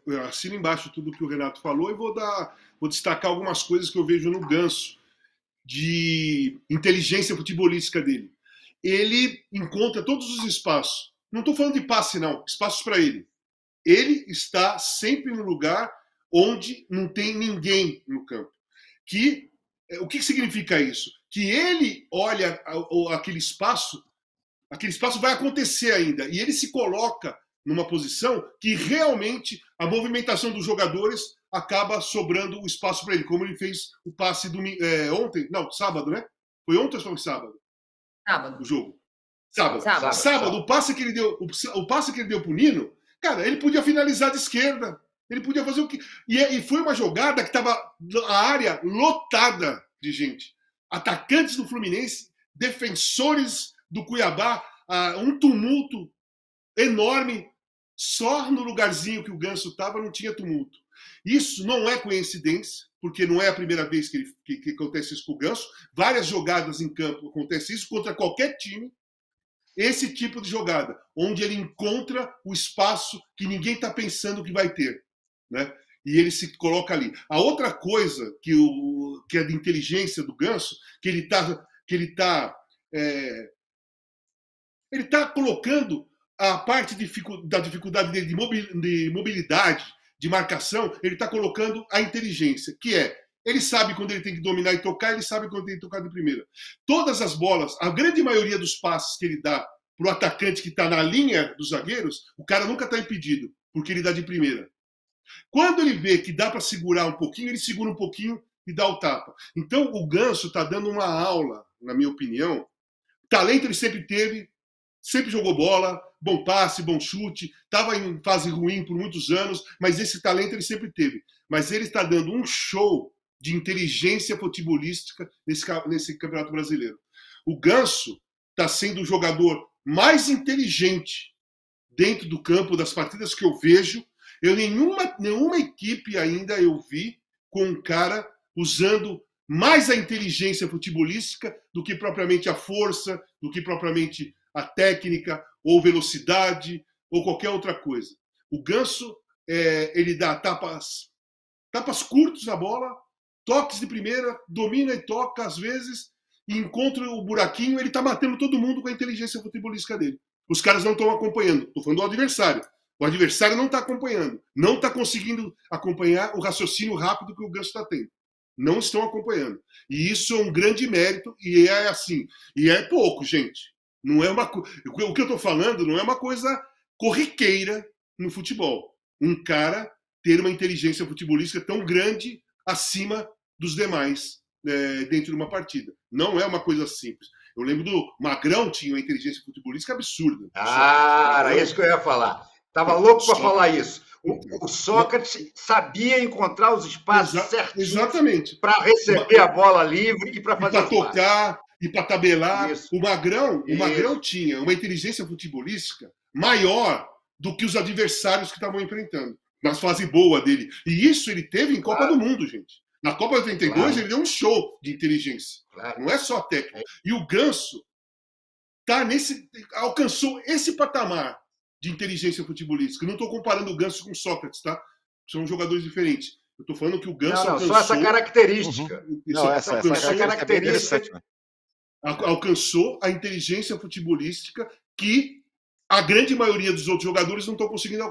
eu assino embaixo tudo que o Renato falou e vou destacar algumas coisas que eu vejo no Ganso de inteligência futebolística dele. Ele encontra todos os espaços. Não estou falando de passe, não. Espaços para ele. Ele está sempre no lugar onde não tem ninguém no campo. O que significa isso? Que ele olha aquele espaço vai acontecer ainda. E ele se coloca numa posição que realmente a movimentação dos jogadores acaba sobrando o espaço para ele, como ele fez o passe ontem, não, sábado, né? Foi ontem ou foi sábado? Sábado. O jogo. Sábado. O passe que ele deu pro Nino, cara, ele podia finalizar de esquerda. Ele podia fazer o que. E foi uma jogada que estava a área lotada de gente. Atacantes do Fluminense, defensores do Cuiabá, um tumulto enorme. Só no lugarzinho que o Ganso estava não tinha tumulto. Isso não é coincidência, porque não é a primeira vez que acontece isso com o Ganso. Várias jogadas em campo acontece isso contra qualquer time. Esse tipo de jogada, onde ele encontra o espaço que ninguém está pensando que vai ter, né? E ele se coloca ali. A outra coisa que é de inteligência do Ganso, que ele está colocando a parte da dificuldade dele de mobilidade, de marcação, ele está colocando a inteligência, que ele sabe quando ele tem que dominar e tocar, ele sabe quando tem que tocar de primeira. Todas as bolas, a grande maioria dos passes que ele dá para o atacante que está na linha dos zagueiros, o cara nunca está impedido, porque ele dá de primeira. Quando ele vê que dá para segurar um pouquinho, ele segura um pouquinho e dá o tapa. Então o Ganso está dando uma aula, na minha opinião. Talento ele sempre teve, sempre jogou bola, bom passe, bom chute, estava em fase ruim por muitos anos, mas esse talento ele sempre teve. Mas ele está dando um show de inteligência futebolística nesse Campeonato Brasileiro. O Ganso está sendo o jogador mais inteligente dentro do campo das partidas que eu vejo. Nenhuma equipe ainda eu vi com um cara usando mais a inteligência futebolística do que propriamente a força, do que propriamente a técnica, ou velocidade, ou qualquer outra coisa. O Ganso, ele dá tapas curtos na bola, toques de primeira, domina e toca às vezes, e encontra o buraquinho, ele está matando todo mundo com a inteligência futebolística dele. Os caras não estão acompanhando. Estou falando do adversário. O adversário não está acompanhando. Não está conseguindo acompanhar o raciocínio rápido que o Ganso está tendo. Não estão acompanhando. E isso é um grande mérito, e é assim. E é pouco, gente. Não é o que eu estou falando não é uma coisa corriqueira no futebol. Um cara ter uma inteligência futebolística tão grande acima dos demais dentro de uma partida. Não é uma coisa simples. Eu lembro do Magrão, tinha uma inteligência futebolística absurda. Era isso que eu ia falar. Estava louco para falar isso. O Sócrates sabia encontrar os espaços certinhos para receber a bola livre e para fazer para tocar e para tabelar. Isso. O Magrão tinha uma inteligência futebolística maior do que os adversários que estavam enfrentando, na fase boa dele. E isso ele teve em Copa do Mundo, gente. Na Copa de 82, ele deu um show de inteligência. Não é só técnica. E o Ganso alcançou esse patamar de inteligência futebolística. Eu não estou comparando o Ganso com o Sócrates, tá? São jogadores diferentes. Eu estou falando que o Ganso alcançou... Só essa característica. Essa característica alcançou a inteligência futebolística que a grande maioria dos outros jogadores não estão conseguindo